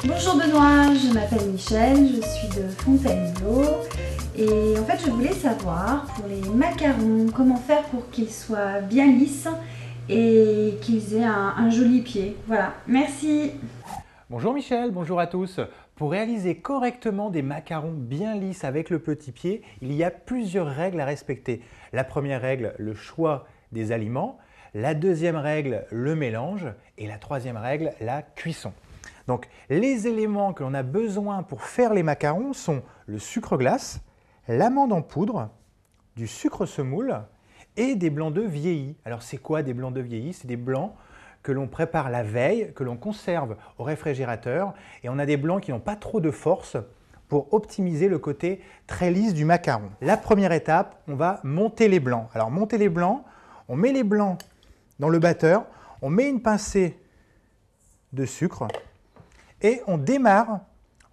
Bonjour Benoît, je m'appelle Michel, je suis de Fontainebleau et en fait je voulais savoir pour les macarons comment faire pour qu'ils soient bien lisses et qu'ils aient un joli pied. Voilà, merci. Bonjour Michel, bonjour à tous. Pour réaliser correctement des macarons bien lisses avec le petit pied, il y a plusieurs règles à respecter. La première règle, le choix des aliments. La deuxième règle, le mélange. Et la troisième règle, la cuisson. Donc les éléments que l'on a besoin pour faire les macarons sont le sucre glace, l'amande en poudre, du sucre semoule et des blancs d'œufs vieillis. Alors c'est quoi des blancs d'œufs vieillis? C'est des blancs que l'on prépare la veille, que l'on conserve au réfrigérateur et on a des blancs qui n'ont pas trop de force pour optimiser le côté très lisse du macaron. La première étape, on va monter les blancs. Alors monter les blancs, on met les blancs dans le batteur, on met une pincée de sucre et on démarre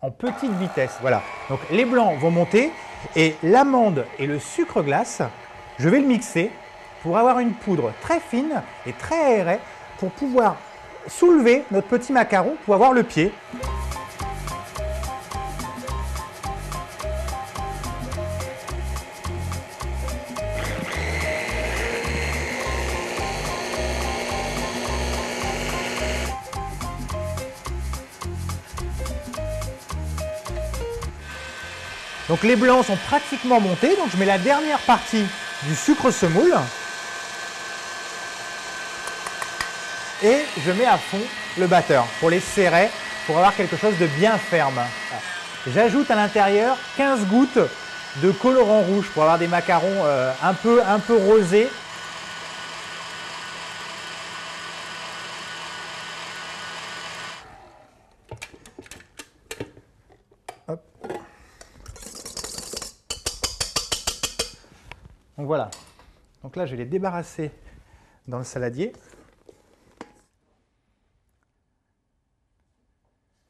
en petite vitesse. Voilà. Donc les blancs vont monter et l'amande et le sucre glace, je vais le mixer pour avoir une poudre très fine et très aérée pour pouvoir soulever notre petit macaron pour avoir le pied. Donc les blancs sont pratiquement montés, donc je mets la dernière partie du sucre semoule et je mets à fond le batteur pour les serrer, pour avoir quelque chose de bien ferme. J'ajoute à l'intérieur 15 gouttes de colorant rouge pour avoir des macarons un peu rosés. Hop. Donc voilà. Donc là, je vais les débarrasser dans le saladier.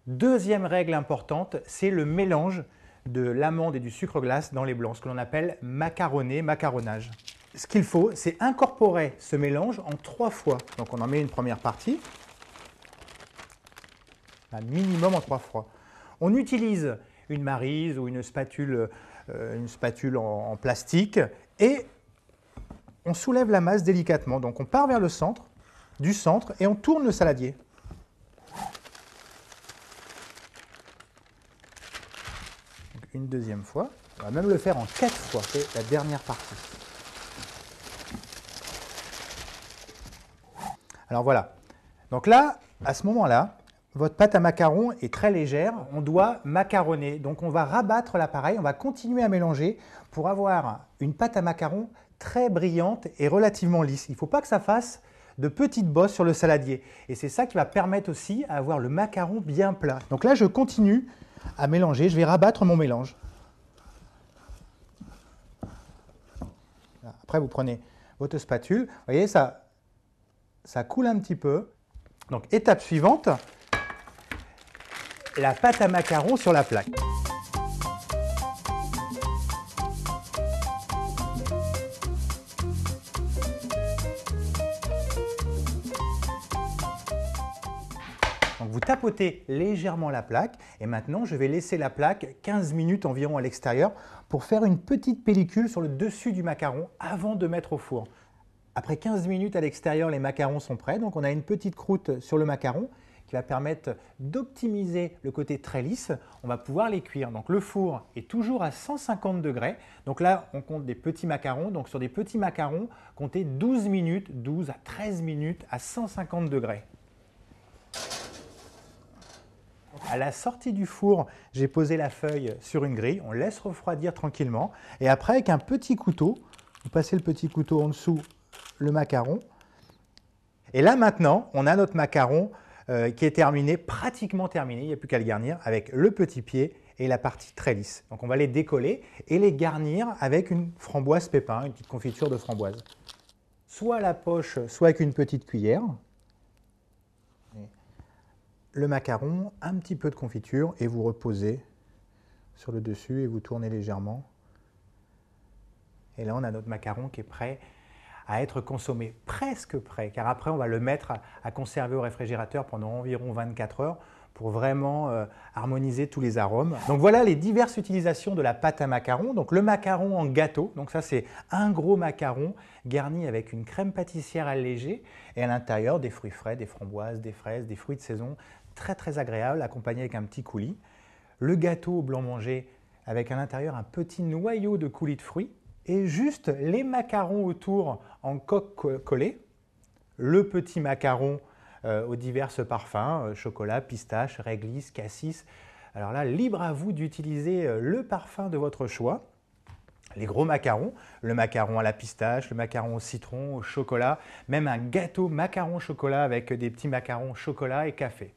Deuxième règle importante, c'est le mélange de l'amande et du sucre glace dans les blancs, ce que l'on appelle macaronner, macaronnage. Ce qu'il faut, c'est incorporer ce mélange en 3 fois. Donc on en met une première partie, un minimum en 3 fois. On utilise une maryse ou une spatule en plastique et on soulève la masse délicatement. Donc on part vers le centre, du centre, et on tourne le saladier. Donc une deuxième fois. On va même le faire en 4 fois, c'est la dernière partie. Alors voilà. Donc là, à ce moment-là, votre pâte à macarons est très légère, on doit macaronner. Donc on va rabattre l'appareil, on va continuer à mélanger pour avoir une pâte à macarons très brillante et relativement lisse. Il ne faut pas que ça fasse de petites bosses sur le saladier. Et c'est ça qui va permettre aussi à avoir le macaron bien plat. Donc là, je continue à mélanger, je vais rabattre mon mélange. Après, vous prenez votre spatule, vous voyez, ça coule un petit peu. Donc étape suivante, la pâte à macarons sur la plaque. Donc vous tapotez légèrement la plaque et maintenant je vais laisser la plaque 15 minutes environ à l'extérieur pour faire une petite pellicule sur le dessus du macaron avant de mettre au four. Après 15 minutes à l'extérieur, les macarons sont prêts, donc on a une petite croûte sur le macaron qui va permettre d'optimiser le côté très lisse. On va pouvoir les cuire. Donc le four est toujours à 150 degrés. Donc là, on compte des petits macarons. Donc sur des petits macarons, comptez 12 minutes, 12 à 13 minutes à 150 degrés. À la sortie du four, j'ai posé la feuille sur une grille. On laisse refroidir tranquillement. Et après, avec un petit couteau, vous passez le petit couteau en dessous le macaron. Et là maintenant, on a notre macaron qui est terminé, pratiquement terminé, il n'y a plus qu'à le garnir avec le petit pied et la partie très lisse. Donc on va les décoller et les garnir avec une framboise pépin, une petite confiture de framboise. Soit à la poche, soit avec une petite cuillère. Le macaron, un petit peu de confiture et vous reposez sur le dessus et vous tournez légèrement. Et là on a notre macaron qui est prêt à être consommé, presque prêt, car après on va le mettre à conserver au réfrigérateur pendant environ 24 heures pour vraiment harmoniser tous les arômes. Donc voilà les diverses utilisations de la pâte à macarons. Donc le macaron en gâteau, donc ça c'est un gros macaron garni avec une crème pâtissière allégée et à l'intérieur des fruits frais, des framboises, des fraises, des fruits de saison, très agréable, accompagné avec un petit coulis. Le gâteau au blanc mangé avec à l'intérieur un petit noyau de coulis de fruits et juste les macarons autour en coque collée. Le petit macaron aux divers parfums, chocolat, pistache, réglisse, cassis. Alors là, libre à vous d'utiliser le parfum de votre choix. Les gros macarons, le macaron à la pistache, le macaron au citron, au chocolat, même un gâteau macaron chocolat avec des petits macarons chocolat et café.